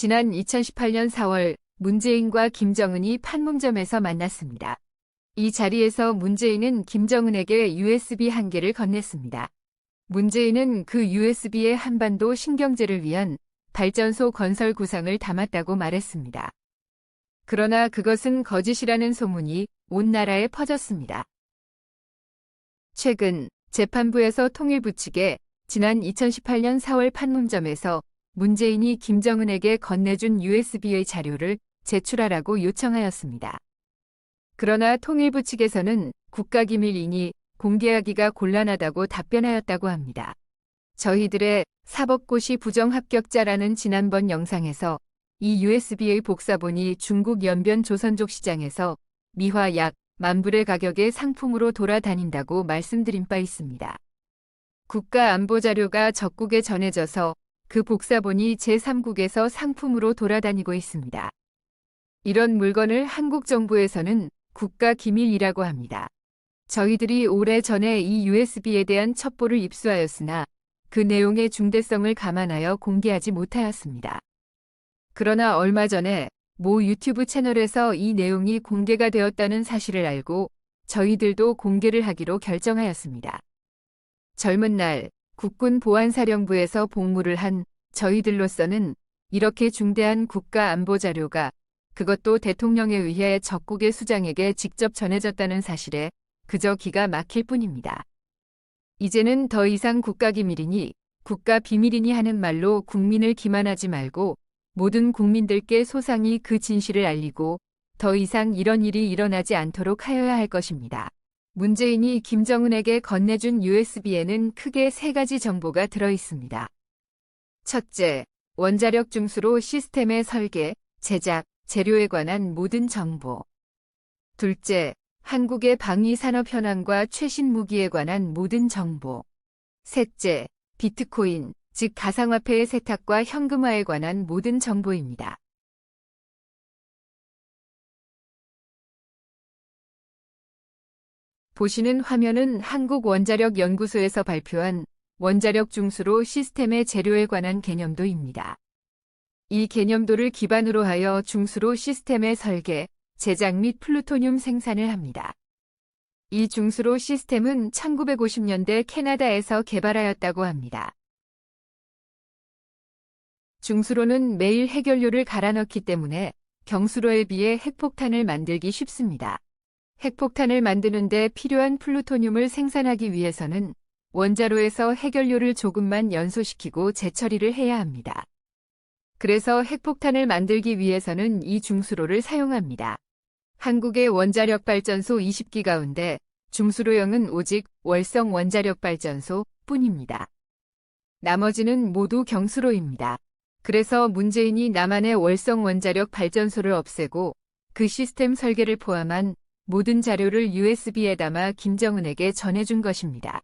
지난 2018년 4월 문재인과 김정은이 판문점에서 만났습니다. 이 자리에서 문재인은 김정은에게 USB 한 개를 건넸습니다. 문재인은 그 USB에 한반도 신경제를 위한 발전소 건설 구상을 담았다고 말했습니다. 그러나 그것은 거짓이라는 소문이 온 나라에 퍼졌습니다. 최근 재판부에서 통일부 측에 지난 2018년 4월 판문점에서 문재인이 김정은에게 건네준 USB의 자료를 제출하라고 요청하였습니다. 그러나 통일부 측에서는 국가기밀이니 공개하기가 곤란하다고 답변하였다고 합니다. 저희들의 사법고시 부정합격자라는 지난번 영상에서 이 USB의 복사본이 중국 연변 조선족 시장에서 미화 약 10,000불의 가격에 상품으로 돌아다닌다고 말씀드린 바 있습니다. 국가안보자료가 적국에 전해져서 그 복사본이 제3국에서 상품으로 돌아다니고 있습니다. 이런 물건을 한국 정부에서는 국가기밀이라고 합니다. 저희들이 오래전에 이 USB에 대한 첩보를 입수하였으나 그 내용의 중대성을 감안하여 공개하지 못하였습니다. 그러나 얼마 전에 모 유튜브 채널에서 이 내용이 공개가 되었다는 사실을 알고 저희들도 공개를 하기로 결정하였습니다. 젊은 날 국군보안사령부에서 복무를 한 저희들로서는 이렇게 중대한 국가안보자료가 그것도 대통령에 의해 적국의 수장에게 직접 전해졌다는 사실에 그저 기가 막힐 뿐입니다. 이제는 더 이상 국가기밀이니 국가비밀이니 하는 말로 국민을 기만하지 말고 모든 국민들께 소상히 그 진실을 알리고 더 이상 이런 일이 일어나지 않도록 하여야 할 것입니다. 문재인이 김정은에게 건네준 USB에는 크게 3가지 정보가 들어있습니다. 첫째, 원자력 중수로 시스템의 설계, 제작, 재료에 관한 모든 정보. 둘째, 한국의 방위 산업 현황과 최신 무기에 관한 모든 정보. 셋째, 비트코인, 즉 가상화폐의 세탁과 현금화에 관한 모든 정보입니다. 보시는 화면은 한국원자력연구소에서 발표한 원자력 중수로 시스템의 재료에 관한 개념도입니다. 이 개념도를 기반으로 하여 중수로 시스템의 설계, 제작 및 플루토늄 생산을 합니다. 이 중수로 시스템은 1950년대 캐나다에서 개발하였다고 합니다. 중수로는 매일 핵연료를 갈아 넣기 때문에 경수로에 비해 핵폭탄을 만들기 쉽습니다. 핵폭탄을 만드는 데 필요한 플루토늄을 생산하기 위해서는 원자로에서 핵연료를 조금만 연소시키고 재처리를 해야 합니다. 그래서 핵폭탄을 만들기 위해서는 이 중수로를 사용합니다. 한국의 원자력 발전소 20기 가운데 중수로형은 오직 월성 원자력 발전소 뿐입니다. 나머지는 모두 경수로입니다. 그래서 문재인이 남한의 월성 원자력 발전소를 없애고 그 시스템 설계를 포함한 모든 자료를 USB에 담아 김정은에게 전해준 것입니다.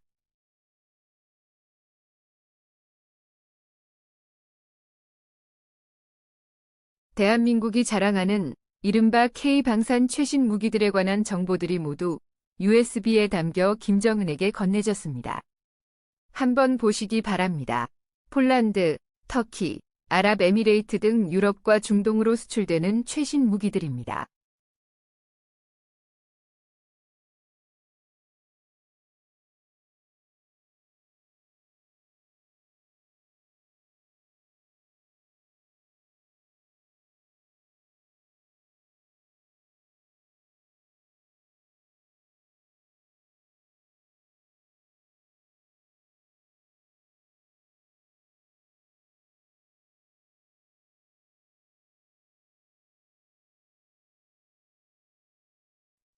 대한민국이 자랑하는 이른바 K방산 최신 무기들에 관한 정보들이 모두 USB에 담겨 김정은에게 건네졌습니다. 한번 보시기 바랍니다. 폴란드, 터키, 아랍에미레이트 등 유럽과 중동으로 수출되는 최신 무기들입니다.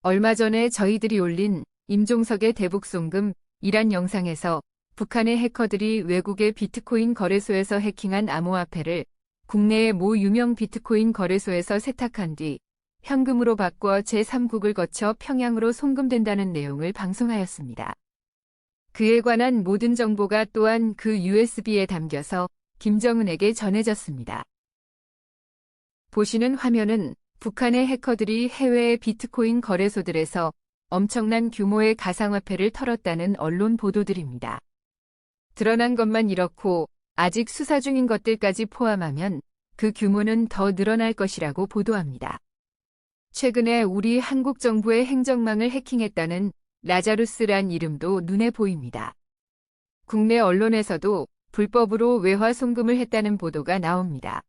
얼마 전에 저희들이 올린 임종석의 대북송금 이란 영상에서 북한의 해커들이 외국의 비트코인 거래소에서 해킹한 암호화폐를 국내의 모 유명 비트코인 거래소에서 세탁한 뒤 현금으로 바꿔 제3국을 거쳐 평양으로 송금된다는 내용을 방송하였습니다. 그에 관한 모든 정보가 또한 그 USB에 담겨서 김정은에게 전해졌습니다. 보시는 화면은 북한의 해커들이 해외의 비트코인 거래소들에서 엄청난 규모의 가상화폐를 털었다는 언론 보도들입니다. 드러난 것만 이렇고 아직 수사 중인 것들까지 포함하면 그 규모는 더 늘어날 것이라고 보도합니다. 최근에 우리 한국 정부의 행정망을 해킹했다는 라자루스란 이름도 눈에 보입니다. 국내 언론에서도 불법으로 외화 송금을 했다는 보도가 나옵니다.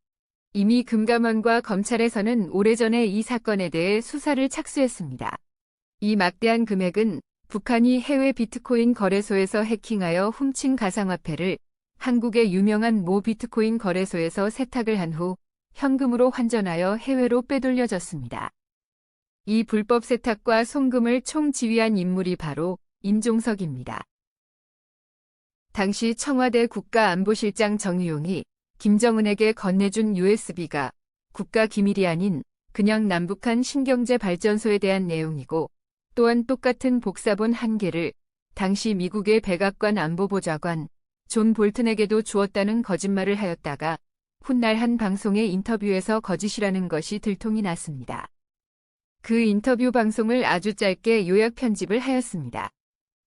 이미 금감원과 검찰에서는 오래전에 이 사건에 대해 수사를 착수했습니다. 이 막대한 금액은 북한이 해외 비트코인 거래소에서 해킹하여 훔친 가상화폐를 한국의 유명한 모 비트코인 거래소에서 세탁을 한 후 현금으로 환전하여 해외로 빼돌려졌습니다. 이 불법 세탁과 송금을 총지휘한 인물이 바로 임종석입니다. 당시 청와대 국가안보실장 정의용이 김정은에게 건네준 USB가 국가기밀이 아닌 그냥 남북한 신경제발전소에 대한 내용이고, 또한 똑같은 복사본 1개를 당시 미국의 백악관 안보보좌관 존 볼튼에게도 주었다는 거짓말을 하였다가 훗날 한 방송의 인터뷰에서 거짓이라는 것이 들통이 났습니다. 그 인터뷰 방송을 아주 짧게 요약 편집을 하였습니다.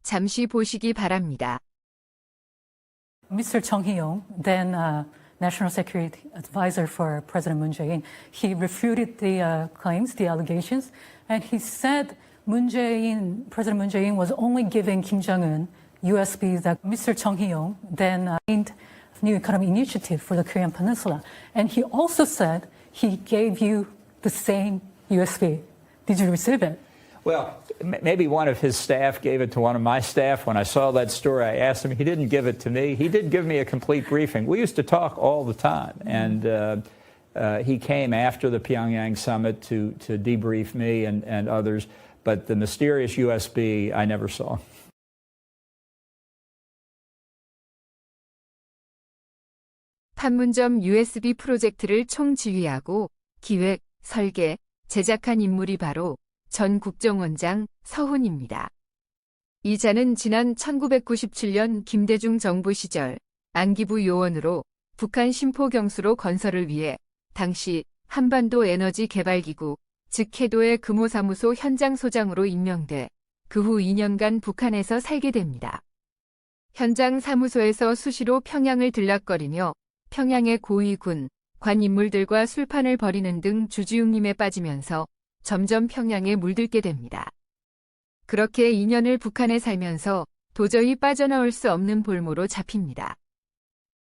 잠시 보시기 바랍니다. Mr. Chung Hee-yong, then National Security Advisor for President Moon Jae-in, he refuted the claims, the allegations, and he said President Moon Jae-in was only giving Kim Jong-un USB that Mr. Chung Hee-yong then named New Economic Initiative for the Korean Peninsula. And he also said he gave you the same USB. Did you receive it? Well, maybe one of his staff gave it to one of my staff. When I saw that story, I asked him. He didn't give it to me. He did give me a complete briefing. We used to talk all the time, and he came after the Pyongyang summit to debrief me and others. But the mysterious USB, I never saw. 판문점 USB 프로젝트를 총지휘하고 기획, 설계, 제작한 인물이 바로 전 국정원장 서훈입니다. 이 자는 지난 1997년 김대중 정부 시절 안기부 요원으로 북한 심포경수로 건설을 위해 당시 한반도 에너지 개발기구, 즉 캐도의 금호사무소 현장 소장으로 임명돼 그 후 2년간 북한에서 살게 됩니다. 현장 사무소에서 수시로 평양을 들락거리며 평양의 고위군, 관 인물들과 술판을 벌이는 등 주지웅림에 빠지면서 점점 평양에 물들게 됩니다. 그렇게 2년을 북한에 살면서 도저히 빠져나올 수 없는 볼모로 잡힙니다.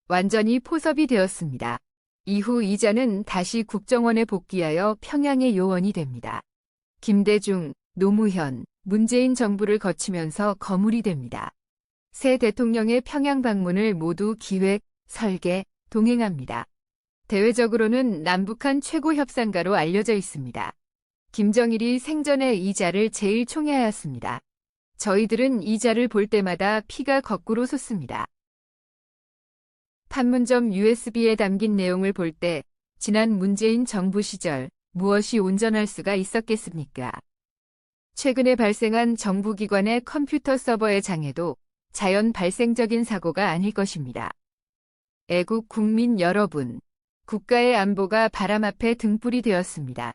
완전히 포섭이 되었습니다. 이후 이자는 다시 국정원에 복귀하여 평양의 요원이 됩니다. 김대중, 노무현, 문재인 정부를 거치면서 거물이 됩니다. 새 대통령의 평양 방문을 모두 기획, 설계, 동행합니다. 대외적으로는 남북한 최고 협상가로 알려져 있습니다. 김정일이 생전에 이 자를 제일 총애하였습니다. 저희들은 이 자를 볼 때마다 피가 거꾸로 솟습니다. 판문점 USB에 담긴 내용을 볼 때 지난 문재인 정부 시절 무엇이 온전할 수가 있었겠습니까? 최근에 발생한 정부기관의 컴퓨터 서버의 장애도 자연 발생적인 사고가 아닐 것입니다. 애국 국민 여러분, 국가의 안보가 바람 앞에 등불이 되었습니다.